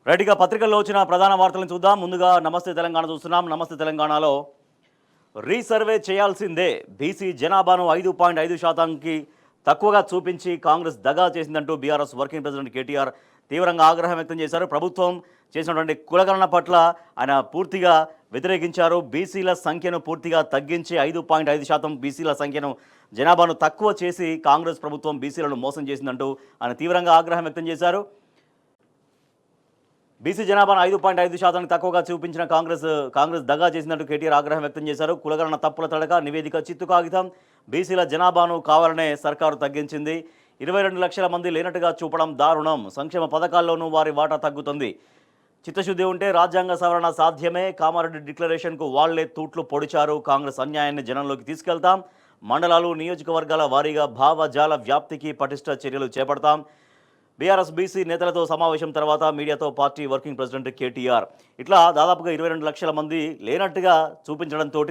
రైట్‌గా పత్రికల్లో వచ్చిన ప్రధాన వార్తలను చూద్దాం. ముందుగా నమస్తే తెలంగాణ చూస్తున్నాం. నమస్తే తెలంగాణలో రీసర్వే చేయాల్సిందే. బీసీ జనాభాను 5.5%కి తక్కువగా చూపించి కాంగ్రెస్ దగా చేసిందంటూ బీఆర్ఎస్ వర్కింగ్ ప్రెసిడెంట్ కేటీఆర్ తీవ్రంగా ఆగ్రహం వ్యక్తం చేశారు. ప్రభుత్వం చేసినటువంటి కులగణన పట్ల ఆయన పూర్తిగా వ్యతిరేకించారు. బీసీల సంఖ్యను పూర్తిగా తగ్గించి 5.5% బీసీల సంఖ్యను జనాభాను తక్కువ చేసి కాంగ్రెస్ ప్రభుత్వం బీసీలను మోసం చేసిందంటూ ఆయన తీవ్రంగా ఆగ్రహం వ్యక్తం చేశారు. బీసీ జనాభాను 5.5%కి తక్కువగా చూపించిన కాంగ్రెస్ దగా చేసినట్టు కేటీఆర్ ఆగ్రహం వ్యక్తం చేశారు. కులగణన తప్పుల తడక నివేదిక చిత్తు కాగితం బీసీల జనాభాను కావాలనే సర్కారు తగ్గించింది. 22 లక్షల మంది లేనట్టుగా చూపడం దారుణం. సంక్షేమ పథకాల్లోనూ వారి వాటా తగ్గుతుంది. చిత్తశుద్ధి ఉంటే రాజ్యాంగ సవరణ సాధ్యమే. కామారెడ్డి డిక్లరేషన్కు వాళ్లే తూట్లు పొడిచారు. కాంగ్రెస్ అన్యాయాన్ని జనంలోకి తీసుకెళ్తాం. మండలాలు నియోజకవర్గాల వారీగా భావజాల వ్యాప్తికి పటిష్ట చర్యలు చేపడతాం. బీఆర్ఎస్ బీసీ నేతలతో సమావేశం తర్వాత మీడియాతో పార్టీ వర్కింగ్ ప్రెసిడెంట్ కేటీఆర్ ఇట్లా దాదాపుగా 22 లక్షల మంది లేనట్టుగా చూపించడంతో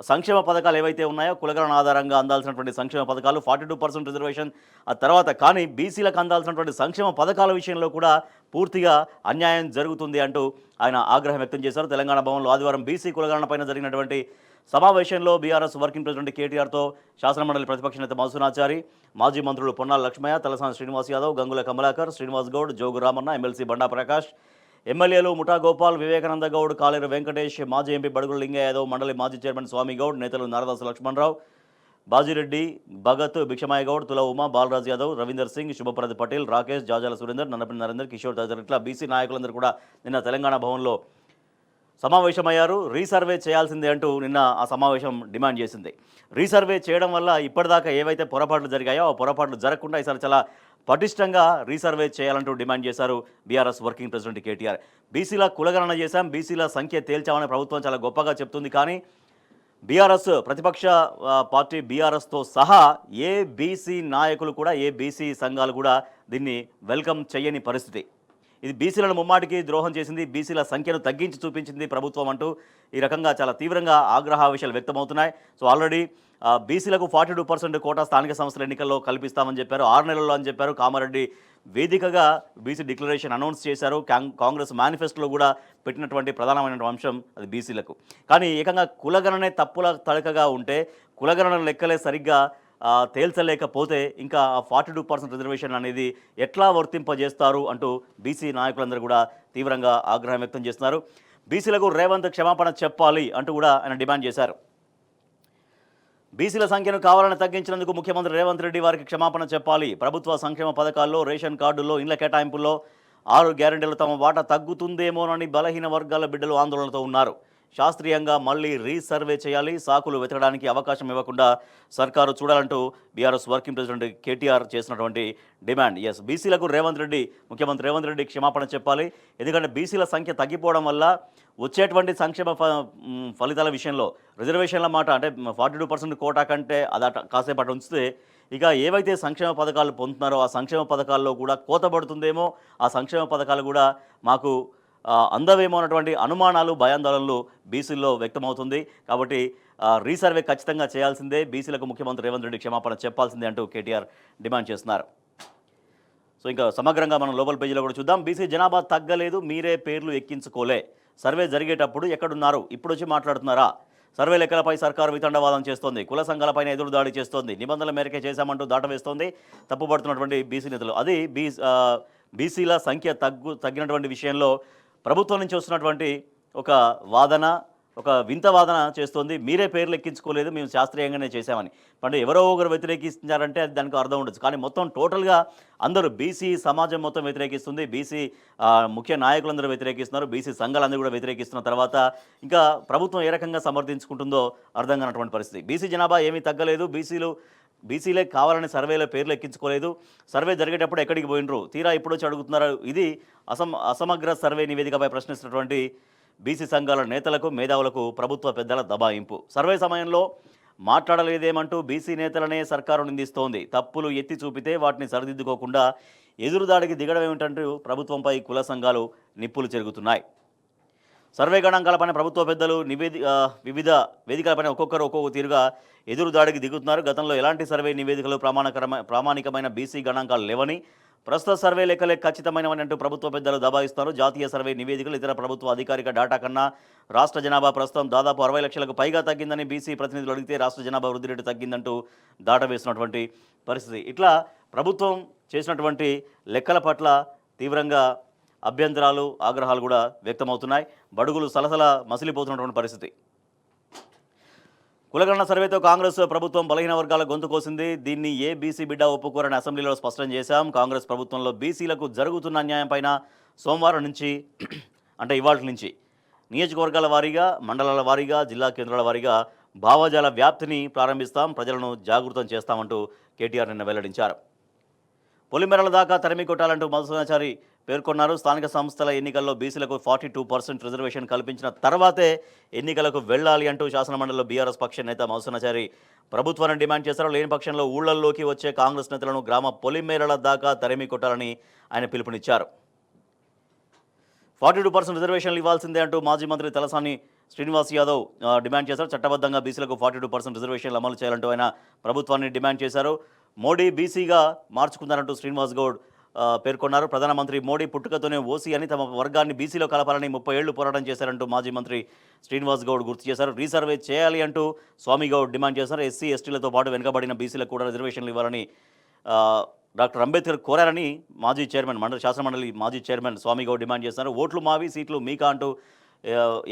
సంక్షేమ పథకాలు ఏవైతే ఉన్నాయో కులగణన ఆధారంగా అందాల్సినటువంటి సంక్షేమ పథకాలు 42% రిజర్వేషన్ ఆ తర్వాత కానీ బీసీలకు అందాల్సినటువంటి సంక్షేమ పథకాల విషయంలో కూడా పూర్తిగా అన్యాయం జరుగుతుంది అంటూ ఆయన ఆగ్రహం వ్యక్తం చేశారు. తెలంగాణ భవన్లో ఆదివారం బీసీ కులగణన పైన జరిగినటువంటి సమావేశంలో బీఆర్ఎస్ వర్కింగ్ ప్రెసిడెంట్ కేటీఆర్తో శాసనమండలి ప్రతిపక్ష నేత మధుసూనాచారి, మాజీ మంత్రులు పొన్నాల లక్ష్మయ్య, తలసాని శ్రీనివాస్ యాదవ్, గంగుల కమలాకర్, శ్రీనివాస్ గౌడ్, జోగు రామన్న, ఎమ్మెల్సీ బండా ప్రకాష్, ఎమ్మెల్యేలు ముఠా గోపాల్, వివేకానంద గౌడ్, కాలేరు వెంకటేష్, మాజీ ఎంపీ బడుగుల లింగయ్య యాదవ్, మండలి మాజీ చైర్మన్ స్వామి గౌడ్, నేతలు నారదాసు లక్ష్మణరావు, బాజిరెడ్డి, భగత్, భిక్షమాయ గౌడ్, తుల ఉమా, బాలరాజ్ యాదవ్, రవీందర్ సింగ్, శుభప్రద్ పటేల్, రాకేష్, జాజాల సురేందర్, నన్నపల్లి నరేందర్, కిషోర్ తదితరులు ఇట్లా బీసీ నాయకులందరూ కూడా నిన్న తెలంగాణ భవన్లో సమావేశమయ్యారు. రీసర్వే చేయాల్సిందే అంటూ నిన్న ఆ సమావేశం డిమాండ్ చేసింది. రీసర్వే చేయడం వల్ల ఇప్పటిదాకా ఏవైతే పొరపాట్లు జరిగాయో ఆ పొరపాట్లు జరగకుండా ఈసారి చాలా పటిష్టంగా రీసర్వే చేయాలంటూ డిమాండ్ చేశారు బీఆర్ఎస్ వర్కింగ్ ప్రెసిడెంట్ కేటీఆర్. బీసీల కులగణన చేశాం, బీసీల సంఖ్య తేల్చామని ప్రభుత్వం చాలా గొప్పగా చెప్తుంది. కానీ బీఆర్ఎస్ ప్రతిపక్ష పార్టీ బీఆర్ఎస్తో సహా ఏ బీసీ నాయకులు కూడా ఏ బీసీ సంఘాలు కూడా దీన్ని వెల్కమ్ చేయని పరిస్థితి. ఇది బీసీలను ముమ్మాటికి ద్రోహం చేసింది, బీసీల సంఖ్యను తగ్గించి చూపించింది ప్రభుత్వం అంటూ ఈ రకంగా చాలా తీవ్రంగా ఆగ్రహావేశాలు వ్యక్తమవుతున్నాయి. సో ఆల్రెడీ బీసీలకు 42% కోటా స్థానిక సంస్థల ఎన్నికల్లో కల్పిస్తామని చెప్పారు, 6 నెలల్లో అని చెప్పారు. కామారెడ్డి వేదికగా బీసీ డిక్లరేషన్ అనౌన్స్ చేశారు. కాంగ్రెస్ మేనిఫెస్టోలో కూడా పెట్టినటువంటి ప్రధానమైన అంశం అది బీసీలకు. కానీ ఏకంగా కులగణనే తప్పుల తడకగా ఉంటే కులగణన లెక్కలే సరిగ్గా తేల్చలేకపోతే ఇంకా 42% రిజర్వేషన్ అనేది ఎట్లా వర్తింపజేస్తారు అంటూ బీసీ నాయకులందరూ కూడా తీవ్రంగా ఆగ్రహం వ్యక్తం చేస్తున్నారు. బీసీలకు రేవంత్ క్షమాపణ చెప్పాలి అంటూ కూడా ఆయన డిమాండ్ చేశారు. బీసీల సంఖ్యను కావాలని తగ్గించినందుకు ముఖ్యమంత్రి రేవంత్ రెడ్డి వారికి క్షమాపణ చెప్పాలి. ప్రభుత్వ సంక్షేమ పథకాల్లో, రేషన్ కార్డుల్లో, ఇండ్ల కేటాయింపుల్లో 6 గ్యారెంటీలు తమ వాటా తగ్గుతుందేమోనని బలహీన వర్గాల బిడ్డలు ఆందోళనతో ఉన్నారు. శాస్త్రీయంగా మళ్లీ రీసర్వే చేయాలి, సాకులు వెతకడానికి అవకాశం ఇవ్వకుండా సర్కారు చూడాలంటూ బీఆర్ఎస్ వర్కింగ్ ప్రెసిడెంట్ కేటీఆర్ చేసినటువంటి డిమాండ్. బీసీలకు ముఖ్యమంత్రి రేవంత్ రెడ్డి క్షమాపణ చెప్పాలి. ఎందుకంటే బీసీల సంఖ్య తగ్గిపోవడం వల్ల వచ్చేటువంటి సంక్షేమ ఫలితాల విషయంలో రిజర్వేషన్ల మాట అంటే 42% కోటా కంటే కాసేపు అటు ఉంచితే ఇక ఏవైతే సంక్షేమ పథకాలు పొందుతున్నారో ఆ సంక్షేమ పథకాల్లో కూడా కోత పడుతుందేమో, ఆ సంక్షేమ పథకాలు కూడా మాకు అందవేమో అన్నటువంటి అనుమానాలు, భయాందోళనలు బీసీల్లో వ్యక్తమవుతుంది. కాబట్టి రీసర్వే ఖచ్చితంగా చేయాల్సిందే, బీసీలకు ముఖ్యమంత్రి రేవంత్ రెడ్డి క్షమాపణ చెప్పాల్సిందే అంటూ కేటీఆర్ డిమాండ్ చేస్తున్నారు. సో ఇంకా సమగ్రంగా మనం లోపల పేజీలో కూడా చూద్దాం. బీసీ జనాభా తగ్గలేదు, మీరే పేర్లు ఎక్కించుకోలే. సర్వే జరిగేటప్పుడు ఎక్కడున్నారు, ఇప్పుడు వచ్చి మాట్లాడుతున్నారా? సర్వే లెక్కలపై సర్కారు వితండవాదం చేస్తోంది, కుల సంఘాలపైన ఎదురుదాడి చేస్తోంది, నిబంధనల మేరకే చేశామంటూ దాటవేస్తోంది తప్పుపడుతున్నటువంటి బీసీ నేతలు. అది బీసీల సంఖ్య తగ్గినటువంటి విషయంలో ప్రభుత్వం నుంచి వస్తున్నటువంటి ఒక వింత వాదన చేస్తోంది. మీరే పేర్లు ఎక్కించుకోలేదు, మేము శాస్త్రీయంగానే చేశామని. అంటే ఎవరో ఒకరు వ్యతిరేకిస్తున్నారంటే అది దానికి అర్థం ఉండొచ్చు. కానీ మొత్తం టోటల్గా అందరూ బీసీ సమాజం మొత్తం వ్యతిరేకిస్తుంది, బీసీ ముఖ్య నాయకులందరూ వ్యతిరేకిస్తున్నారు, బీసీ సంఘాలందరూ కూడా వ్యతిరేకిస్తున్న తర్వాత ఇంకా ప్రభుత్వం ఏ రకంగా సమర్థించుకుంటుందో అర్థం కానటువంటి పరిస్థితి. బీసీ జనాభా ఏమీ తగ్గలేదు, బీసీలే కావాలని సర్వేలో పేర్లు ఎక్కించుకోలేదు, సర్వే జరిగేటప్పుడు ఎక్కడికి పోయినరు, తీరా ఇప్పుడు వచ్చి అడుగుతున్నారు. ఇది అసమగ్ర సర్వే నివేదికపై ప్రశ్నిస్తున్నటువంటి బీసీ సంఘాల నేతలకు, మేధావులకు ప్రభుత్వ పెద్దల దబాయింపు. సర్వే సమయంలో మాట్లాడలేదేమంటూ బీసీ నేతలనే సర్కారు నిందిస్తోంది. తప్పులు ఎత్తి చూపితే వాటిని సరిదిద్దుకోకుండా ఎదురుదాడికి దిగడం ఏమిటంటూ ప్రభుత్వంపై కుల సంఘాలు నిప్పులు చెరుగుతున్నాయి. సర్వే గణాంకాలపైన ప్రభుత్వ పెద్దలు వివిధ వేదికలపైన ఒక్కొక్క తీరుగా ఎదురుదాడికి దిగుతున్నారు. గతంలో ఎలాంటి సర్వే నివేదికలు ప్రామాణికమైన బీసీ గణాంకాలు లేవని, ప్రస్తుత సర్వే లెక్కలే ఖచ్చితమైనవని అంటూ ప్రభుత్వ పెద్దలు దబాయిస్తారు. జాతీయ సర్వే నివేదికలు ఇతర ప్రభుత్వ అధికారిక డేటా కన్నా రాష్ట్ర జనాభా ప్రస్తుతం దాదాపు 60 లక్షలకు పైగా తగ్గిందని బీసీ ప్రతినిధులు అడిగితే రాష్ట్ర జనాభా వృద్ధి రేటు తగ్గిందంటూ దాటవేసినటువంటి పరిస్థితి. ఇట్లా ప్రభుత్వం చేసినటువంటి లెక్కల పట్ల తీవ్రంగా అభ్యంతరాలు, ఆగ్రహాలు కూడా వ్యక్తమవుతున్నాయి. బడుగులు సలసల మసిలిపోతున్నటువంటి పరిస్థితి. కులగణన సర్వేతో కాంగ్రెస్ ప్రభుత్వం బలహీన వర్గాల గొంతు కోసింది. దీన్ని ఏ బీసీ బిడ్డ ఒప్పుకోరని అసెంబ్లీలో స్పష్టం చేశాం. కాంగ్రెస్ ప్రభుత్వంలో బీసీలకు జరుగుతున్న అన్యాయంపైన సోమవారం నుంచి అంటే ఇవాళ నుంచి నియోజకవర్గాల వారీగా, మండలాల వారీగా, జిల్లా కేంద్రాల వారీగా భావజాల వ్యాప్తిని ప్రారంభిస్తాం, ప్రజలను జాగృతం చేస్తామంటూ కేటీఆర్ నిన్న వెల్లడించారు. పొలిమేరల దాకా తరిమి కొట్టాలంటూ మధుసూదనాచారి పేర్కొన్నారు. స్థానిక సంస్థల ఎన్నికల్లో బీసీలకు 42% రిజర్వేషన్ కల్పించిన తర్వాతే ఎన్నికలకు వెళ్లాలి అంటూ శాసనమండలిలో బీఆర్ఎస్ పక్ష నేత మధుసూదనాచారి ప్రభుత్వాన్ని డిమాండ్ చేశారు. లేని పక్షంలో ఊళ్లలోకి వచ్చే కాంగ్రెస్ నేతలను గ్రామ పొలిమేరల దాకా తరిమి కొట్టాలని ఆయన పిలుపునిచ్చారు. 42% రిజర్వేషన్లు ఇవ్వాల్సిందే అంటూ మాజీ మంత్రి తలసాని శ్రీనివాస్ యాదవ్ డిమాండ్ చేశారు. చట్టబద్ధంగా బీసీలకు 42% రిజర్వేషన్లు అమలు చేయాలంటూ ఆయన ప్రభుత్వాన్ని డిమాండ్ చేశారు. మోడీ బీసీగా మార్చుకున్నారంటూ శ్రీనివాస్ గౌడ్ పేర్కొన్నారు. ప్రధానమంత్రి మోడీ పుట్టుకతోనే ఓసీ అని, తమ వర్గాన్ని బీసీలో కలపాలని 30 ఏళ్లు పోరాటం చేశారంటూ మాజీ మంత్రి శ్రీనివాస్ గౌడ్ గుర్తు చేశారు. రీసర్వే చేయాలి అంటూ స్వామి గౌడ్ డిమాండ్ చేశారు. ఎస్సీ ఎస్టీలతో పాటు వెనుకబడిన బీసీలకు కూడా రిజర్వేషన్లు ఇవ్వాలని డాక్టర్ అంబేద్కర్ కోరారని మాజీ చైర్మన్ శాసనమండలి మాజీ చైర్మన్ స్వామి గౌడ్ డిమాండ్ చేస్తున్నారు. ఓట్లు మావి, సీట్లు మీకా అంటూ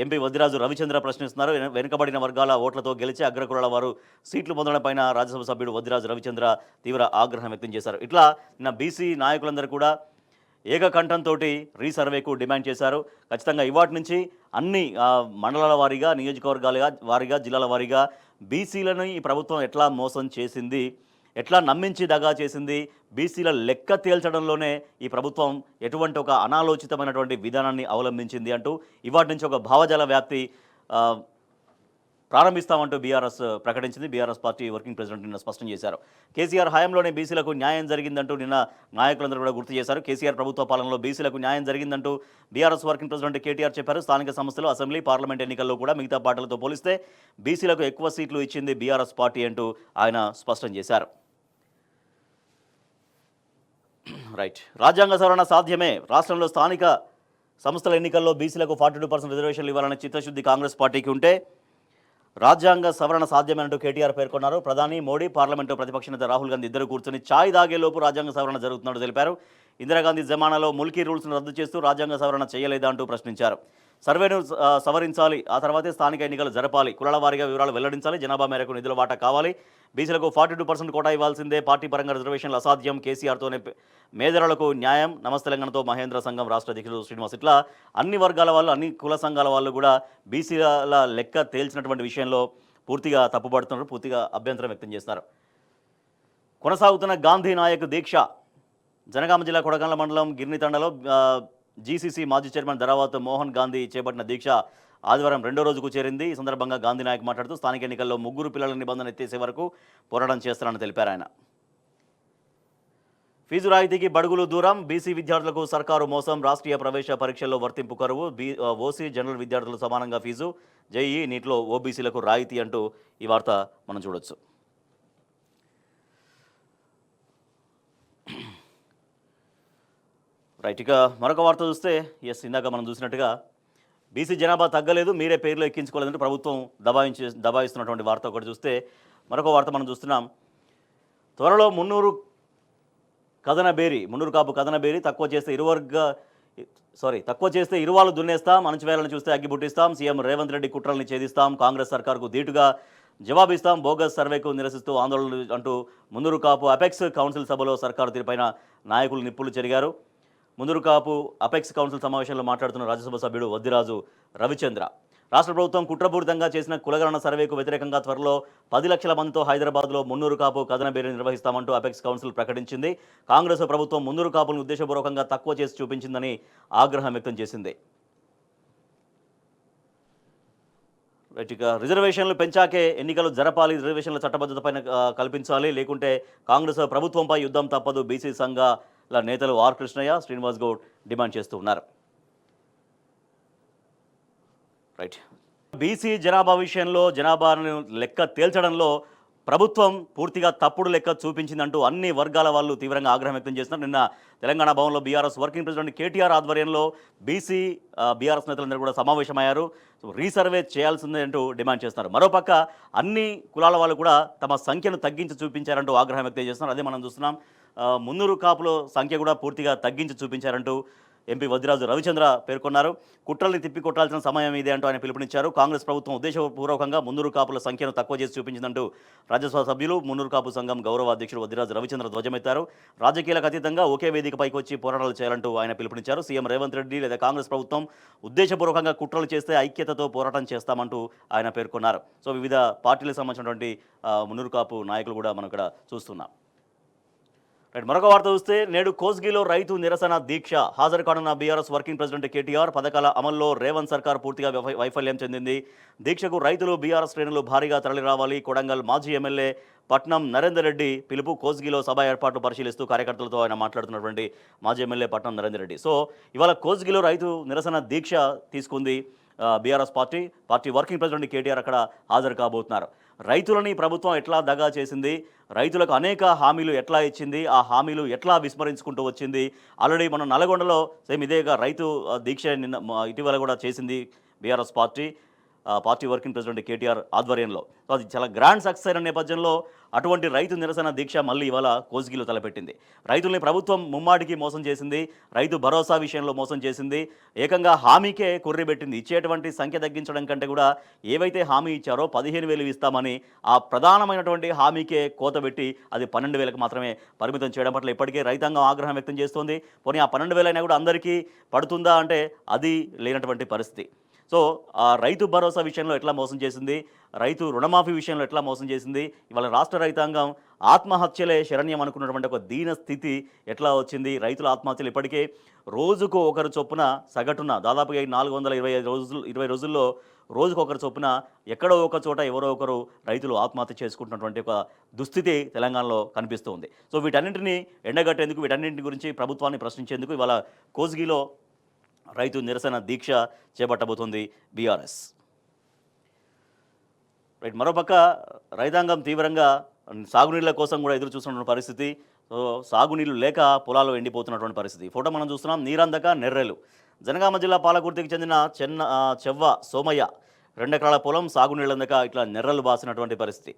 ఎంపీ వద్దిరాజు రవిచంద్ర ప్రశ్నిస్తున్నారు. వెనుకబడిన వర్గాల ఓట్లతో గెలిచి అగ్రకులాల వారు సీట్లు పొందడంపైన రాజ్యసభ సభ్యుడు వద్దిరాజు రవిచంద్ర తీవ్ర ఆగ్రహం వ్యక్తం చేశారు. ఇట్లా నిన్న బీసీ నాయకులందరూ కూడా ఏకకంఠంతో రీసర్వేకు డిమాండ్ చేశారు. ఖచ్చితంగా ఇవాటి నుంచి అన్ని మండలాల వారీగా, నియోజకవర్గాల వారీగా, జిల్లాల వారీగా బీసీలను ఈ ప్రభుత్వం ఎట్లా మోసం చేసింది, ఎట్లా నమ్మించి దగా చేసింది, బీసీల లెక్క తేల్చడంలోనే ఈ ప్రభుత్వం ఎటువంటి ఒక అనాలోచితమైనటువంటి విధానాన్ని అవలంబించింది అంటూ ఇవాటి నుంచి ఒక భావజాల వ్యాప్తి ప్రారంభిస్తామంటూ బీఆర్ఎస్ ప్రకటించింది. బీఆర్ఎస్ పార్టీ వర్కింగ్ ప్రెసిడెంట్ నిన్న స్పష్టం చేశారు. కేసీఆర్ హయాంలోనే బీసీలకు న్యాయం జరిగిందంటూ నిన్న నాయకులందరూ కూడా గుర్తు చేశారు. కేసీఆర్ ప్రభుత్వ పాలనలో బీసీలకు న్యాయం జరిగిందంటూ బీఆర్ఎస్ వర్కింగ్ ప్రెసిడెంట్ కేటీఆర్ చెప్పారు. స్థానిక సంస్థలు, అసెంబ్లీ, పార్లమెంట్ ఎన్నికల్లో కూడా మిగతా పార్టీలతో పోలిస్తే బీసీలకు ఎక్కువ సీట్లు ఇచ్చింది బీఆర్ఎస్ పార్టీ అంటూ ఆయన స్పష్టం చేశారు. రైట్. రాజ్యాంగ సవరణ సాధ్యమే. రాష్ట్రంలో స్థానిక సంస్థల ఎన్నికల్లో బీసీలకు 42% రిజర్వేషన్లు ఇవ్వాలనే చిత్తశుద్ధి కాంగ్రెస్ పార్టీకి ఉంటే రాజ్యాంగ సవరణ సాధ్యమేనంటూ కేటీఆర్ పేర్కొన్నారు. ప్రధాని మోడీ, పార్లమెంటు ప్రతిపక్ష నేత రాహుల్ గాంధీ ఇద్దరు కూర్చొని ఛాయ్ దాగేలోపు రాజ్యాంగ సవరణ జరుగుతున్నట్టు తెలిపారు. ఇందిరాగాంధీ జమానాలో ముల్కీ రూల్స్ను రద్దు చేస్తూ రాజ్యాంగ సవరణ చేయలేదా అంటూ ప్రశ్నించారు. సర్వేను సవరించాలి, ఆ తర్వాతే స్థానిక ఎన్నికలు జరపాలి, కులాల వారీగా వివరాలు వెల్లడించాలి, జనాభా మేరకు నిధుల వాటా కావాలి, బీసీలకు 42% కోటా ఇవ్వాల్సిందే, పార్టీ పరంగా రిజర్వేషన్లు అసాధ్యం, కేసీఆర్తోనే మేధరులకు న్యాయం, నమస్తే తెలంగాణతో మహేంద్ర సంఘం రాష్ట్ర అధ్యక్షుడు శ్రీనివాస్. ఇట్లా అన్ని వర్గాల వాళ్ళు, అన్ని కుల సంఘాల వాళ్ళు కూడా బీసీల లెక్క తేల్చినటువంటి విషయంలో పూర్తిగా తప్పుపడుతున్నారు, పూర్తిగా అభ్యంతరం వ్యక్తం చేస్తున్నారు. కొనసాగుతున్న గాంధీ నాయక్ దీక్ష. జనగామ జిల్లా కొడగండ్ల మండలం గిర్నితండలో జీసీసీ మాజీ చైర్మన్ ధరావత్ మోహన్ గాంధీ చేపట్టిన దీక్ష ఆదివారం 2వ రోజుకు చేరింది. ఈ సందర్భంగా గాంధీ నాయక్ మాట్లాడుతూ స్థానిక ఎన్నికల్లో 3 పిల్లల నిబంధన ఎత్తేసే వరకు పోరాటం చేస్తారని తెలిపారు ఆయన. ఫీజు రాయితీకి బడుగులు దూరం, బీసీ విద్యార్థులకు సర్కారు మోసం, రాష్ట్రీయ ప్రవేశ పరీక్షల్లో వర్తింపు కరువు, ఓసీ జనరల్ విద్యార్థులు సమానంగా ఫీజు, జేఈ నీట్లో ఓబీసీలకు రాయితీ అంటూ ఈ వార్త మనం చూడొచ్చు. రైట్. ఇక మరొక వార్త చూస్తే, ఇందాక మనం చూసినట్టుగా బీసీ జనాభా తగ్గలేదు, మీరే పేర్లు ఎక్కించుకోలేదంటే ప్రభుత్వం దబాయిస్తున్నటువంటి వార్త ఒకటి చూస్తే, మరొక వార్త మనం చూస్తున్నాం. త్వరలో మున్నూరు కాపు కథన బేరీ, తక్కువ చేస్తే ఇరువాళ్ళు దున్నేస్తాం, అణచివేయాలని చూస్తే అగ్గిపుట్టిస్తాం, సీఎం రేవంత్ రెడ్డి కుట్రల్ని ఛేదిస్తాం, కాంగ్రెస్ సర్కార్కు ధీటుగా జవాబిస్తాం, బోగస్ సర్వేకు నిరసిస్తూ ఆందోళనలు అంటూ మున్నూరు కాపు అపెక్స్ కౌన్సిల్ సభలో సర్కారు తీరుపైన నాయకులు నిప్పులు చెరిగారు. మున్నూరు కాపు అపెక్స్ కౌన్సిల్ సమావేశంలో మాట్లాడుతున్న రాజ్యసభ సభ్యుడు వద్దిరాజు రవిచంద్ర, రాష్ట్ర ప్రభుత్వం కుట్రపూరితంగా చేసిన కులగణన సర్వేకు వ్యతిరేకంగా త్వరలో 10 లక్షల మందితో హైదరాబాద్లో మున్నూరు కాపు కథన బేరీ నిర్వహిస్తామంటూ అపెక్స్ కౌన్సిల్ ప్రకటించింది. కాంగ్రెస్ ప్రభుత్వం మున్నూరు కాపులను ఉద్దేశపూర్వకంగా తక్కువ చేసి చూపించిందని ఆగ్రహం వ్యక్తం చేసింది. ఇక రిజర్వేషన్లు పెంచాకే ఎన్నికలు జరపాలి, రిజర్వేషన్ల చట్టబద్ధతపైన కల్పించాలి, లేకుంటే కాంగ్రెస్ ప్రభుత్వంపై యుద్ధం తప్పదు, బీసీ సంఘాల నేతలు ఆర్ కృష్ణయ్య, శ్రీనివాస్ గౌడ్ డిమాండ్ చేస్తూ ఉన్నారు. రైట్. బీసీ జనాభా విషయంలో జనాభాను లెక్క తేల్చడంలో ప్రభుత్వం పూర్తిగా తప్పుడు లెక్క చూపించిందంటూ అన్ని వర్గాల వాళ్ళు తీవ్రంగా ఆగ్రహం వ్యక్తం చేస్తున్నారు. నిన్న తెలంగాణ భవన్లో బీఆర్ఎస్ వర్కింగ్ ప్రెసిడెంట్ కేటీఆర్ ఆధ్వర్యంలో బీసీ బీఆర్ఎస్ నేతలందరూ కూడా సమావేశమయ్యారు. రీసర్వే చేయాల్సిందే అంటూ డిమాండ్ చేస్తున్నారు. మరోపక్క అన్ని కులాల వాళ్ళు కూడా తమ సంఖ్యను తగ్గించి చూపించారంటూ ఆగ్రహం వ్యక్తం చేస్తున్నారు. అదే మనం చూస్తున్నాం. మున్నూరు కాపుల సంఖ్య కూడా పూర్తిగా తగ్గించి చూపించారంటూ ఎంపీ వద్దిరాజు రవిచంద్ర పేర్కొన్నారు. కుట్రల్ని తిప్పి కొట్టాల్సిన సమయం ఇదే అంటూ ఆయన పిలుపునిచ్చారు. కాంగ్రెస్ ప్రభుత్వం ఉద్దేశపూర్వకంగా మున్నూరు కాపుల సంఖ్యను తక్కువ చేసి చూపించిందంటూ రాజ్యసభ సభ్యులు మున్నూరు కాపు సంఘం గౌరవ అధ్యక్షుడు వద్దిరాజు రవిచంద్ర ధ్వజమెత్తారు. రాజకీయాలకు అతీతంగా ఒకే వేదికపైకి వచ్చి పోరాటాలు చేయాలంటూ ఆయన పిలుపునిచ్చారు. సీఎం రేవంత్ రెడ్డి లేదా కాంగ్రెస్ ప్రభుత్వం ఉద్దేశపూర్వకంగా కుట్రలు చేస్తే ఐక్యతతో పోరాటం చేస్తామంటూ ఆయన పేర్కొన్నారు. సో వివిధ పార్టీలకు సంబంధించినటువంటి మున్నూరు కాపు నాయకులు కూడా మనం ఇక్కడ చూస్తున్నాం. రైట్, మరొక వార్త చూస్తే నేడు కోస్గిలో రైతు నిరసన దీక్ష హాజరు కానున్న బీఆర్ఎస్ వర్కింగ్ ప్రెసిడెంట్ కేటీఆర్. పథకాల అమల్లో రేవంత్ సర్కార్ పూర్తిగా వైఫల్యం చెందింది. దీక్షకు రైతులు బీఆర్ఎస్ శ్రేణులు భారీగా తరలి రావాలి. కొడంగల్ మాజీ ఎమ్మెల్యే పట్నం నరేందర్ రెడ్డి పిలుపు. కోస్గిలో సభ ఏర్పాట్లు పరిశీలిస్తూ కార్యకర్తలతో ఆయన మాట్లాడుతున్నటువంటి మాజీ ఎమ్మెల్యే పట్నం నరేందర్ రెడ్డి. సో ఇవాళ కోస్గిలో రైతు నిరసన దీక్ష తీసుకుంది BRS party working president KTR అక్కడ హాజరు కాబోతున్నారు. రైతులని ప్రభుత్వం ఎట్లా దగా చేసింది, రైతులకు అనేక హామీలు ఎట్లా ఇచ్చింది, ఆ హామీలు ఎట్లా విస్మరించుకుంటూ వచ్చింది. ఆల్రెడీ మనం నల్గొండలో సేమ్ ఇదేగా రైతు దీక్ష ఇటీవల కూడా చేసింది BRS party working president KTR ఆధ్వర్యంలో. సో అది చాలా గ్రాండ్ సక్సెస్ అయిన నేపథ్యంలో అటువంటి రైతు నిరసన దీక్ష మళ్ళీ ఇవాళ కోస్గిలో తలపెట్టింది. రైతుల్ని ప్రభుత్వం ముమ్మాటికి మోసం చేసింది, రైతు భరోసా విషయంలో మోసం చేసింది, ఏకంగా హామీకే కొర్రిబెట్టింది. ఇచ్చేటువంటి సంఖ్య తగ్గించడం కంటే కూడా ఏవైతే హామీ ఇచ్చారో 15,000 ఇస్తామని ఆ ప్రధానమైనటువంటి హామీకే కోతబెట్టి అది 12,000కు మాత్రమే పరిమితం చేయడం పట్ల ఇప్పటికే రైతాంగం ఆగ్రహం వ్యక్తం చేస్తోంది. పోనీ ఆ 12,000 అయినా కూడా అందరికీ పడుతుందా అంటే అది లేనటువంటి పరిస్థితి. సో ఆ రైతు భరోసా విషయంలో ఎట్లా మోసం చేసింది, రైతు రుణమాఫీ విషయంలో ఎట్లా మోసం చేసింది, ఇవాళ రాష్ట్ర రైతాంగం ఆత్మహత్యలే శరణ్యం అనుకున్నటువంటి ఒక దీన స్థితి ఎట్లా వచ్చింది. రైతుల ఆత్మహత్యలు ఇప్పటికే రోజుకు ఒకరు చొప్పున సగటున దాదాపుగా 420 రోజుల్లో రోజుకొకరు చొప్పున ఎక్కడో ఒక చోట ఎవరో ఒకరు రైతులు ఆత్మహత్య చేసుకుంటున్నటువంటి ఒక దుస్థితి తెలంగాణలో కనిపిస్తుంది. సో వీటన్నింటినీ ఎండగట్టేందుకు, వీటన్నింటి గురించి ప్రభుత్వాన్ని ప్రశ్నించేందుకు ఇవాళ కోస్గిలో రైతు నిరసన దీక్ష చేపట్టబోతోంది బీఆర్ఎస్. రైట్, మరోపక్క రైతాంగం తీవ్రంగా సాగునీళ్ళ కోసం కూడా ఎదురు చూస్తున్న పరిస్థితి. సో సాగునీళ్ళు లేక పొలాలు ఎండిపోతున్నటువంటి పరిస్థితి. ఫోటో మనం చూస్తున్నాం. నీరందక నెర్రెలు. జనగామ జిల్లా పాలకుర్తికి చెందిన చెవ్వ సోమయ్య 2 ఎకరాల పొలం సాగునీళ్ళందక ఇట్లా నెర్రలు బాసినటువంటి పరిస్థితి.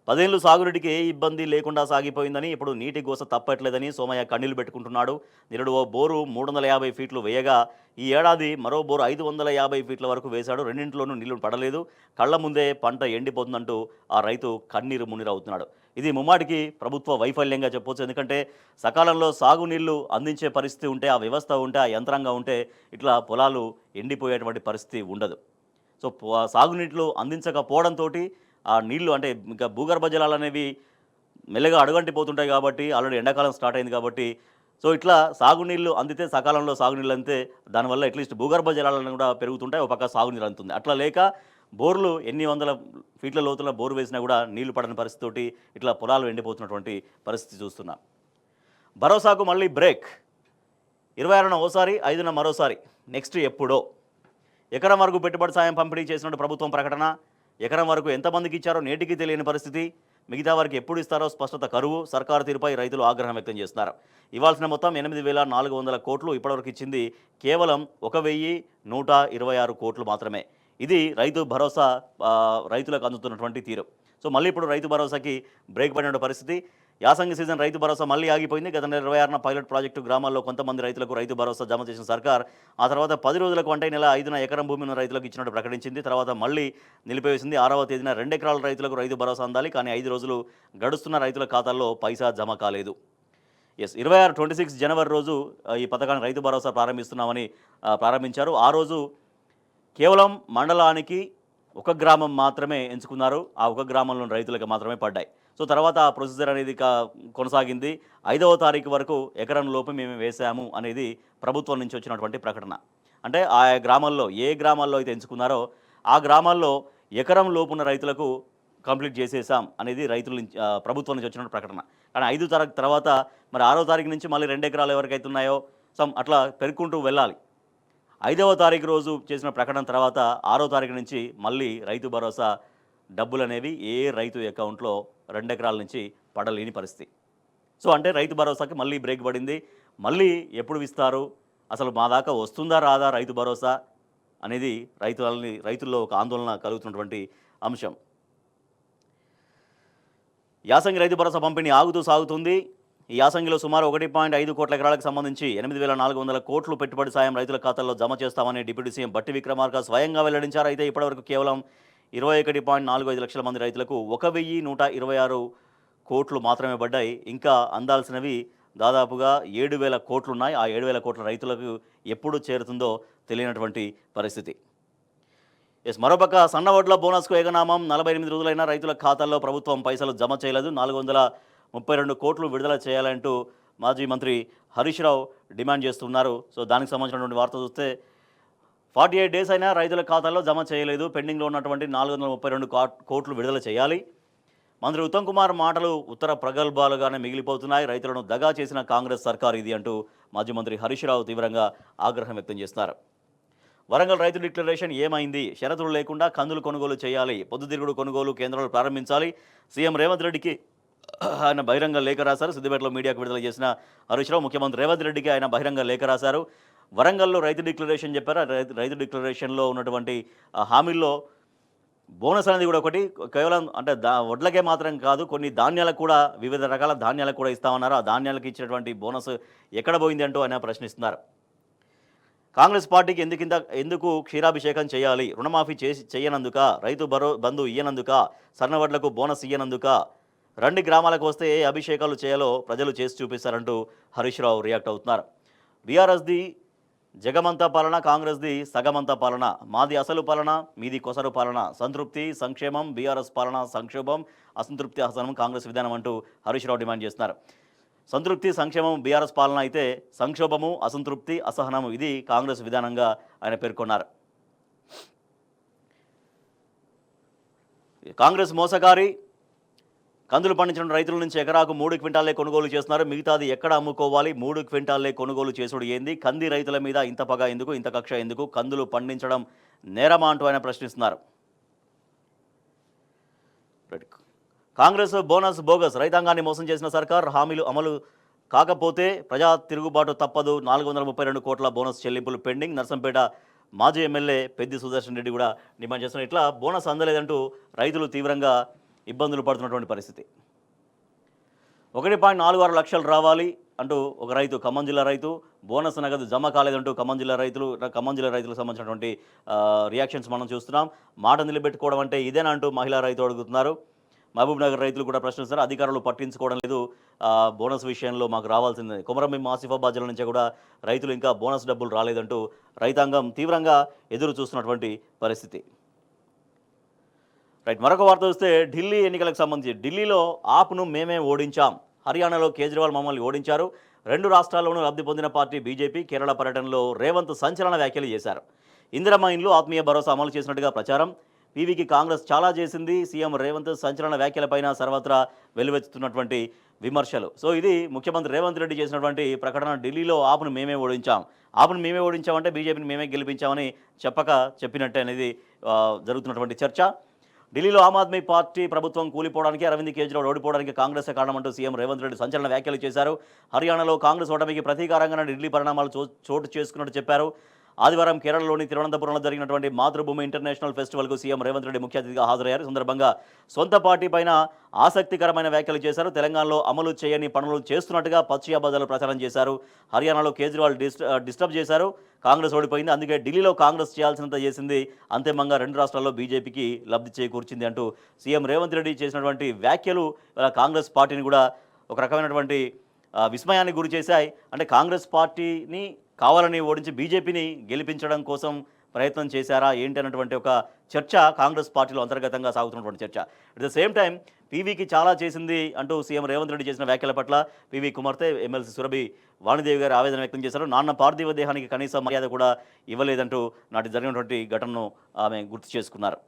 10 ఏళ్ళు సాగునీటికి ఏ ఇబ్బంది లేకుండా సాగిపోయిందని, ఇప్పుడు నీటి గోస తప్పట్లేదని సోమయ్య కన్నీళ్లు పెట్టుకుంటున్నాడు. నిరుడు ఓ బోరు 350 ఫీట్లు వేయగా ఈ ఏడాది మరో బోరు 550 ఫీట్ల వరకు వేశాడు. రెండింటిలోనూ నీళ్లు పడలేదు. కళ్ల ముందే పంట ఎండిపోతుందంటూ ఆ రైతు కన్నీరు మున్నీరవుతున్నాడు. ఇది ముమ్మాటికి ప్రభుత్వ వైఫల్యంగా చెప్పొచ్చు. ఎందుకంటే సకాలంలో సాగునీళ్లు అందించే పరిస్థితి ఉంటే, ఆ వ్యవస్థ ఉంటే, ఆ యంత్రాంగం ఉంటే ఇట్లా పొలాలు ఎండిపోయేటువంటి పరిస్థితి ఉండదు. సో సాగునీటిలో అందించకపోవడంతో ఆ నీళ్లు అంటే ఇంకా భూగర్భ జలాలు అనేవి మెల్లగా అడుగంటిపోతుంటాయి కాబట్టి, ఆల్రెడీ ఎండాకాలం స్టార్ట్ అయింది కాబట్టి, సో ఇట్లా సాగునీళ్ళు అందితే సకాలంలో సాగునీళ్ళు అందితే దానివల్ల అట్లీస్ట్ భూగర్భ జలాలను కూడా పెరుగుతుంటాయి, ఒక పక్క సాగునీరు అందుతుంది. అట్లా లేక బోర్లు ఎన్ని వందల ఫీట్ల లోతుల బోరు వేసినా కూడా నీళ్లు పడని పరిస్థితితోటి ఇట్లా పొలాలు ఎండిపోతున్నటువంటి పరిస్థితి చూస్తున్నాం. భరోసాకు మళ్ళీ బ్రేక్. 26న ఓసారి, 5న మరోసారి. నెక్స్ట్ ఎప్పుడో. ఎకరం వరకు పెట్టుబడి సాయం పంపిణీ చేసినట్టు ప్రభుత్వం ప్రకటన. ఎకరం వరకు ఎంతమందికి ఇచ్చారో నేటికి తెలియని పరిస్థితి. మిగతా వారికి ఎప్పుడు ఇస్తారో స్పష్టత కరువు. సర్కారు తీరుపై రైతులు ఆగ్రహం వ్యక్తం చేస్తున్నారు. ఇవ్వాల్సిన మొత్తం 8,400 కోట్లు. ఇప్పటివరకు ఇచ్చింది కేవలం 1,126 కోట్లు మాత్రమే. ఇది రైతు భరోసా రైతులకు అందుతున్నటువంటి తీరు. సో మళ్ళీ ఇప్పుడు రైతు భరోసాకి బ్రేక్ పడిన పరిస్థితి. యాసంగి సీజన్ రైతు భరోసా మళ్ళీ ఆగిపోయింది. గత నెల 26న పైలట్ ప్రాజెక్టు గ్రామాల్లో కొంతమంది రైతులకు రైతు భరోసా జమ చేసిన సర్కార్ ఆ తర్వాత 10 రోజులకు అంటే నెల 5న ఎకరం భూమి ఉన్న రైతులకు ఇచ్చినట్టు ప్రకటించింది. తర్వాత మళ్ళీ నిలిపివేసింది. 6వ తేదీన 2 ఎకరాల రైతులకు రైతు భరోసా అందాలి. కానీ 5 రోజులు గడుస్తున్న రైతుల ఖాతాల్లో పైసా జమ కాలేదు. 26 జనవరి రోజు ఈ పథకాన్ని రైతు భరోసా ప్రారంభించారు. ఆ రోజు కేవలం మండలానికి ఒక గ్రామం మాత్రమే ఎంచుకున్నారు. ఆ ఒక గ్రామంలోని రైతులకు మాత్రమే పడ్డాయి. సో తర్వాత ఆ ప్రొసీజర్ అనేది కొనసాగింది. 5వ తారీఖు వరకు ఎకరం లోపు మేము వేసాము అనేది ప్రభుత్వం నుంచి వచ్చినటువంటి ప్రకటన. అంటే ఆయా గ్రామాల్లో ఏ గ్రామాల్లో అయితే ఎంచుకున్నారో ఆ గ్రామాల్లో ఎకరం లోపున్న రైతులకు కంప్లీట్ చేసేసాం అనేది ప్రభుత్వం నుంచి వచ్చిన ప్రకటన. కానీ 5వ తారీఖు తర్వాత మరి 6వ తారీఖు నుంచి మళ్ళీ 2 ఎకరాలు ఎవరికైతే ఉన్నాయో అట్లా పెరుక్కుంటూ వెళ్ళాలి. 5వ తారీఖు రోజు చేసిన ప్రకటన తర్వాత 6వ తారీఖు నుంచి మళ్ళీ రైతు భరోసా డబ్బులు అనేవి ఏ రైతు అకౌంట్లో 2 ఎకరాల నుంచి పడలేని పరిస్థితి. సో అంటే రైతు భరోసాకి మళ్ళీ బ్రేక్ పడింది. మళ్ళీ ఎప్పుడు ఇస్తారు, అసలు మా దాకా వస్తుందా రాదా రైతు భరోసా అనేది రైతుల్లో ఒక ఆందోళన కలుగుతున్నటువంటి అంశం. యాసంగి రైతు భరోసా పంపిణీ ఆగుతూ సాగుతుంది. ఈ యాసంగిలో సుమారు 1.5 కోట్ల ఎకరాలకు సంబంధించి 8,400 కోట్లు పెట్టుబడి సాయం రైతుల ఖాతాల్లో జమ చేస్తామని డిప్యూటీ సీఎం బట్టి విక్రమార్క స్వయంగా వెల్లడించారు. అయితే ఇప్పటివరకు కేవలం 21.45 లక్షల మంది రైతులకు 1,126 కోట్లు మాత్రమే పడ్డాయి. ఇంకా అందాల్సినవి దాదాపుగా 7,000 కోట్లున్నాయి. ఆ 7,000 కోట్ల రైతులకు ఎప్పుడు చేరుతుందో తెలియనటువంటి పరిస్థితి. మరోపక్క సన్న వడ్ల బోనస్కు ఏకనామం 48 రోజులైనా రైతుల ఖాతాల్లో ప్రభుత్వం పైసలు జమ చేయలేదు. 432 కోట్లు విడుదల చేయాలంటూ మాజీ మంత్రి హరీష్ రావు డిమాండ్ చేస్తున్నారు. సో దానికి సంబంధించినటువంటి వార్త చూస్తే 48 డేస్ అయినా రైతుల ఖాతాల్లో జమ చేయలేదు. పెండింగ్లో ఉన్నటువంటి 432 కోట్లు విడుదల చేయాలి. మంత్రి ఉత్తమ్ కుమార్ మాటలు ఉత్తర ప్రగల్భాలుగానే మిగిలిపోతున్నాయి. రైతులను దగా చేసిన కాంగ్రెస్ సర్కార్ ఇది అంటూ మాజీ మంత్రి హరీష్ రావు తీవ్రంగా ఆగ్రహం వ్యక్తం చేస్తున్నారు. వరంగల్ రైతు డిక్లరేషన్ ఏమైంది? షరతులు లేకుండా కందులు కొనుగోలు చేయాలి. పొద్దుతిరుగుడు కొనుగోలు కేంద్రాలు ప్రారంభించాలి. సీఎం రేవంత్ రెడ్డికి ఆయన బహిరంగ లేఖ రాశారు. సిద్దిపేటలో మీడియాకు విడుదల చేసిన హరీష్ రావు ముఖ్యమంత్రి రేవంత్ రెడ్డికి ఆయన బహిరంగ లేఖ రాశారు. వరంగల్లో రైతు డిక్లరేషన్ చెప్పారు. రైతు డిక్లరేషన్లో ఉన్నటువంటి హామీల్లో బోనస్ అనేది కూడా ఒకటి. కేవలం అంటే వడ్లకే మాత్రం కాదు, కొన్ని ధాన్యాలకు కూడా, వివిధ రకాల ధాన్యాలకు కూడా ఇస్తామన్నారు. ఆ ధాన్యాలకు ఇచ్చినటువంటి బోనస్ ఎక్కడ పోయింది అంటూ ఆయన ప్రశ్నిస్తున్నారు. కాంగ్రెస్ పార్టీకి ఎందుకు క్షీరాభిషేకం చేయాలి? రుణమాఫీ చేయనందుక, రైతు బంధు ఇయ్యనందుక, సన్నవడ్లకు బోనస్ ఇయ్యనందుక, రండి గ్రామాలకు వస్తే ఏ అభిషేకాలు చేయాలో ప్రజలు చేసి చూపిస్తారంటూ హరీష్ రావు రియాక్ట్ అవుతున్నారు. బీఆర్ఎస్ది జగమంతా పాలన, కాంగ్రెస్ది సగమంతా పాలన, మాది అసలు పాలన, మీది కొసరు పాలన, సంతృప్తి సంక్షేమం, బీఆర్ఎస్ పాలన సంక్షోభం, అసంతృప్తి అసహనం కాంగ్రెస్ విధానం అంటూ హరీష్ రావు డిమాండ్ చేస్తున్నారు. సంతృప్తి సంక్షేమం బీఆర్ఎస్ పాలన అయితే, సంక్షోభము అసంతృప్తి అసహనము ఇది కాంగ్రెస్ విధానంగా ఆయన పేర్కొన్నారు. కాంగ్రెస్ మోసగారి, కందులు పండించిన రైతుల నుంచి ఎకరాకు 3 క్వింటాలే కొనుగోలు చేస్తున్నారు. మిగతాది ఎక్కడ అమ్ముకోవాలి? 3 క్వింటాలే కొనుగోలు చేసుడు ఏంది? కంది రైతుల మీద ఇంత పగ ఎందుకు? ఇంత కక్ష ఎందుకు? కందులు పండించడం నేరమా అంటూ ఆయన ప్రశ్నిస్తున్నారు. కాంగ్రెస్ బోనస్ బోగస్, రైతాంగాన్ని మోసం చేసిన సర్కార్, హామీలు అమలు కాకపోతే ప్రజా తిరుగుబాటు తప్పదు. 432 కోట్ల బోనస్ చెల్లింపులు పెండింగ్. నర్సంపేట మాజీ ఎమ్మెల్యే పెద్ది సుదర్శన్ రెడ్డి కూడా డిమాండ్ చేస్తున్నారు. ఇట్లా బోనస్ అందలేదంటూ రైతులు తీవ్రంగా ఇబ్బందులు పడుతున్నటువంటి పరిస్థితి. 1.46 లక్షలు రావాలి అంటూ ఒక రైతు, ఖమ్మం జిల్లా రైతు, బోనస్ నగదు జమ కాలేదంటూ ఖమ్మం జిల్లా రైతులకు సంబంధించినటువంటి రియాక్షన్స్ మనం చూస్తున్నాం. మాట నిలబెట్టుకోవడం అంటే ఇదేనా అంటూ మహిళా రైతు అడుగుతున్నారు. మహబూబ్ నగర్ రైతులు కూడా ప్రశ్నిస్తున్నారు. అధికారులు పట్టించుకోవడం లేదు, బోనస్ విషయంలో మాకు రావాల్సిందే. కొమరంభీం ఆసిఫాబాద్ జిల్లా నుంచి కూడా రైతులు ఇంకా బోనస్ డబ్బులు రాలేదంటూ రైతాంగం తీవ్రంగా ఎదురు చూస్తున్నటువంటి పరిస్థితి. రైట్, మరొక వార్త చూస్తే ఢిల్లీ ఎన్నికలకు సంబంధించి ఢిల్లీలో ఆప్ను మేమే ఓడించాం. హర్యానాలో కేజ్రీవాల్ మమ్మల్ని ఓడించారు. 2 రాష్ట్రాల్లోనూ లబ్ధి పొందిన పార్టీ బీజేపీ. కేరళ పర్యటనలో రేవంత్ సంచలన వ్యాఖ్యలు చేశారు. ఇందిరమ్మ ఇండ్లు, ఆత్మీయ భరోసా అమలు చేసినట్టుగా ప్రచారం. పీవీకి కాంగ్రెస్ చాలా చేసింది. సీఎం రేవంత్ సంచలన వ్యాఖ్యలపైన సర్వత్రా వెల్లువెత్తుతున్నటువంటి విమర్శలు. సో ఇది ముఖ్యమంత్రి రేవంత్ రెడ్డి చేసినటువంటి ప్రకటన. ఢిల్లీలో ఆప్ను మేమే ఓడించామంటే బీజేపీని మేమే గెలిపించామని చెప్పినట్టే అనేది జరుగుతున్నటువంటి చర్చ. ఢిల్లీలో ఆమ్ ఆద్మీ పార్టీ ప్రభుత్వం కూలిపోవడానికి, అరవింద్ కేజ్రీవాల్ ఓడిపోవడానికి కాంగ్రెస్ కారణమంటూ సీఎం రేవంత్ రెడ్డి సంచలన వ్యాఖ్యలు చేశారు. హర్యానాలో కాంగ్రెస్ ఓటమికి ప్రతీకారంగా ఢిల్లీ పరిణామాలు చోటు చేసుకున్నట్టు చెప్పారు. ఆదివారం కేరళలోని తిరువనంతపురంలో జరిగినటువంటి మాతృభూమి ఇంటర్నేషనల్ ఫెస్టివల్కు సీఎం రేవంత్ రెడ్డి ముఖ్య అతిథిగా హాజరయ్యారు. సందర్భంగా సొంత పార్టీ పైన ఆసక్తికరమైన వ్యాఖ్యలు చేశారు. తెలంగాణలో అమలు చేయని పనులు చేస్తున్నట్టుగా పచ్చి అబద్ధాలు ప్రచారం చేశారు. హర్యానాలో కేజ్రీవాల్ డిస్టర్బ్ చేశారు. కాంగ్రెస్ ఓడిపోయింది, అందుకే ఢిల్లీలో కాంగ్రెస్ చేయాల్సినంత చేసింది, అంతిమంగా 2 రాష్ట్రాల్లో బీజేపీకి లబ్ధి చేకూర్చింది అంటూ సీఎం రేవంత్ రెడ్డి చేసినటువంటి వ్యాఖ్యలు కాంగ్రెస్ పార్టీని కూడా ఒక రకమైనటువంటి విస్మయానికి గురి చేశాయి. అంటే కాంగ్రెస్ పార్టీని కావాలని ఓడించి బీజేపీని గెలిపించడం కోసం ప్రయత్నం చేశారా ఏంటి అన్నటువంటి ఒక చర్చ కాంగ్రెస్ పార్టీలో అంతర్గతంగా సాగుతున్నటువంటి చర్చ. అట్ ద సేమ్ టైం పీవీకి చాలా చేసింది అంటూ సీఎం రేవంత్ రెడ్డి చేసిన వ్యాఖ్యల పట్ల పీవీ కుమార్తె ఎమ్మెల్సీ సురభి వాణిదేవి గారు ఆవేదన వ్యక్తం చేశారు. నాన్న పార్థివ దేహానికి కనీస మర్యాద కూడా ఇవ్వలేదంటూ నాటి జరిగినటువంటి ఘటనను ఆమె గుర్తు చేసుకున్నారు.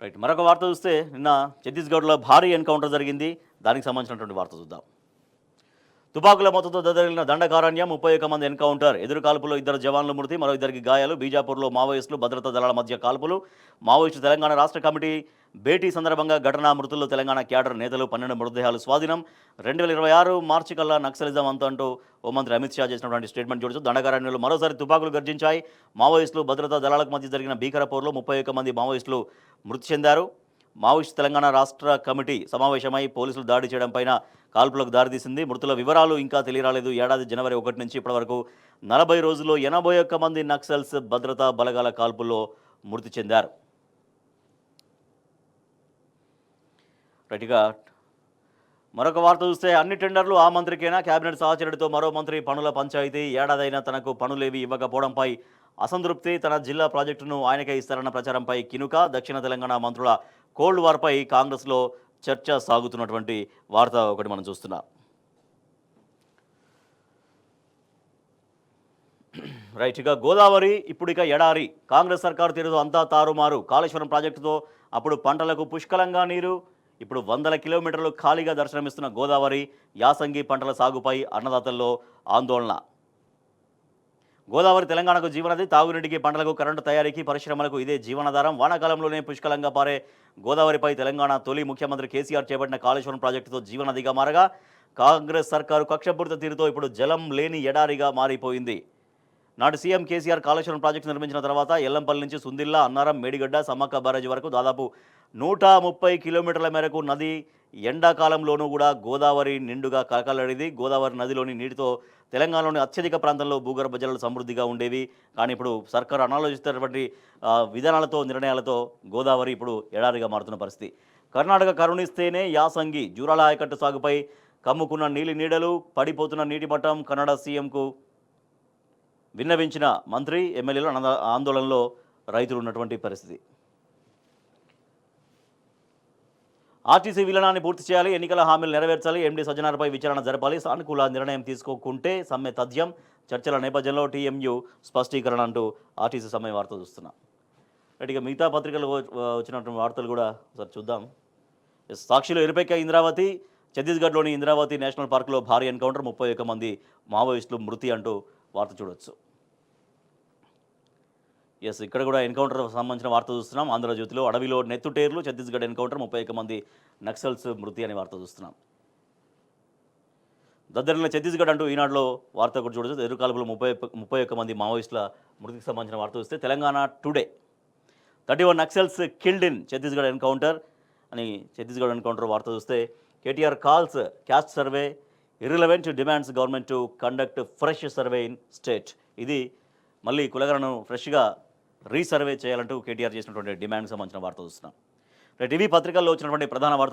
రైట్, మరొక వార్త చూస్తే నిన్న ఛత్తీస్గఢ్లో భారీ ఎన్కౌంటర్ జరిగింది. దానికి సంబంధించినటువంటి వార్త చూద్దాం. తుపాకుల మద్దతుతో దద్దరిల్లిన దండకారణ్యం 31 మంది ఎన్కౌంటర్ ఎదురు కాల్పులో 2 జవాన్లు మృతి మరో 2కి గాయాలు బీజాపూర్లో మావోయిస్టులు భద్రతా దళాల మధ్య కాల్పులు మావోయిస్టు తెలంగాణ రాష్ట్ర కమిటీ భేటీ సందర్భంగా ఘటనా మృతుల్లో తెలంగాణ క్యాడర్ నేతలు 12 మృతదేహాలు స్వాధీనం 2026 మార్చి కల్లా నక్సలిజం అంటూ హోంమంత్రి అమిత్ షా చేసినటువంటి స్టేట్మెంట్ చూడొచ్చు. దండకారణ్యంలో మరోసారి తుపాకులు గర్జించాయి. మావోయిస్టులు భద్రతా దళాలకు మధ్య జరిగిన భీకర పోరులో 31 మంది మావోయిస్టులు మృతి చెందారు. మావోయిస్టు తెలంగాణ రాష్ట్ర కమిటీ సమావేశమై పోలీసులు దాడి చేయడం పైన కాల్పులకు దారితీసింది. మృతుల వివరాలు ఇంకా తెలియరాలేదు. ఏడాది జనవరి 1 నుంచి ఇప్పటివరకు 40 రోజుల్లో 81 మంది నక్సల్స్ భద్రతా బలగాల కాల్పుల్లో మృతి చెందారు. రైట్గా మరొక వార్త చూస్తే అన్ని టెండర్లు ఆ మంత్రికైనా కేబినెట్ సహచరుడితో మరో మంత్రి పనుల పంచాయతీ ఏడాదైనా తనకు పనులేవి ఇవ్వకపోవడంపై అసంతృప్తి తన జిల్లా ప్రాజెక్టును ఆయనకే ఇస్తారన్న ప్రచారంపై కినుక దక్షిణ తెలంగాణ మంత్రుల కోల్డ్ వార్పై కాంగ్రెస్లో చర్చ సాగుతున్నటువంటి వార్త ఒకటి మనం చూస్తున్నాం. రైట్ ఇక గోదావరి ఇప్పుడు ఇక ఎడారి కాంగ్రెస్ సర్కారు తీరుతో అంతా తారుమారు కాళేశ్వరం ప్రాజెక్టుతో అప్పుడు పంటలకు పుష్కలంగా నీరు ఇప్పుడు 100 కిలోమీటర్లు ఖాళీగా దర్శనమిస్తున్న గోదావరి యాసంగి పంటల సాగుపై అన్నదాతల్లో ఆందోళన. గోదావరి తెలంగాణకు జీవనది తాగునీటికి పంటలకు కరెంటు తయారీకి పరిశ్రమలకు ఇదే జీవనాధారం. వానాకాలంలోనే పుష్కలంగా పారే గోదావరిపై తెలంగాణ తొలి ముఖ్యమంత్రి కేసీఆర్ చేపట్టిన కాళేశ్వరం ప్రాజెక్టుతో జీవనదిగా మారగా కాంగ్రెస్ సర్కారు కక్షపూరిత తీరుతో ఇప్పుడు జలం లేని ఎడారిగా మారిపోయింది. నాటి సీఎం కేసీఆర్ కాళేశ్వరం ప్రాజెక్టు నిర్మించిన తర్వాత ఎల్లంపల్లి నుంచి సుందిల్లా అన్నారం మేడిగడ్డ సమ్మక్క బ్యారేజీ వరకు దాదాపు 130 కిలోమీటర్ల మేరకు నది ఎండాకాలంలోనూ కూడా గోదావరి నిండుగా కలకలడిది. గోదావరి నదిలోని నీటితో తెలంగాణలోని అత్యధిక ప్రాంతంలో భూగర్భ జలాలు సమృద్ధిగా ఉండేవి. కానీ ఇప్పుడు సర్కారు అనాలోచిస్తున్నటువంటి విధానాలతో నిర్ణయాలతో గోదావరి ఇప్పుడు ఎడారిగా మారుతున్న పరిస్థితి. కర్ణాటక కరుణిస్తేనే యాసంగి జూరాల ఆయకట్టు సాగుపై కమ్ముకున్న నీడలు పడిపోతున్న నీటి మట్టం కన్నడ సీఎంకు విన్నవించిన మంత్రి ఎమ్మెల్యేలు ఆందోళనలో రైతులు ఉన్నటువంటి పరిస్థితి. ఆర్టీసీ విలీనాన్ని పూర్తి చేయాలి, ఎన్నికల హామీలు నెరవేర్చాలి, ఎండీ సజ్జనార్పై విచారణ జరపాలి, సానుకూల నిర్ణయం తీసుకోకుంటే సమ్మె తథ్యం, చర్చల నేపథ్యంలో టీఎంయూ స్పష్టీకరణ అంటూ ఆర్టీసీ సమ్మె వార్త చూస్తున్నాం. ఇక మిగతా పత్రికలు వచ్చినటువంటి వార్తలు కూడా ఒకసారి చూద్దాం. సాక్షిలో ఎరుపెక్క ఇంద్రావతి ఛత్తీస్గఢ్లోని ఇంద్రావతి నేషనల్ పార్కులో భారీ ఎన్కౌంటర్ 31 మంది మావోయిస్టులు మృతి అంటూ వార్త చూడొచ్చు. ఇక్కడ కూడా ఎన్కౌంటర్ సంబంధించిన వార్త చూస్తున్నాం. ఆంధ్రజ్యోతిలో అడవిలో నెత్తుటేర్లు ఛత్తీస్గఢ్ ఎన్కౌంటర్ 31 మంది నక్సల్స్ మృతి అనే వార్త చూస్తున్నాం. దద్దరిన ఛత్తీస్గఢ్ అంటూ ఈనాడులో వార్త కూడా చూడొచ్చు. ఎదురుకాల్పులో 31 మంది మావోయిస్టుల మృతికి సంబంధించిన వార్త చూస్తే Telangana today 31 Naxals killed in Chhattisgarh encounter అని ఛత్తీస్గఢ్ ఎన్కౌంటర్ వార్త చూస్తే KTR calls caste survey irrelevant demands government to conduct fresh survey in state. ఇది మళ్ళీ కులగలను ఫ్రెష్గా రీసర్వే చేయాలంటూ కేటీఆర్ చేసినటువంటి డిమాండ్కి సంబంధించిన వార్త చూస్తున్నాం. టీవీ పత్రికల్లో వచ్చినటువంటి ప్రధాన వార్త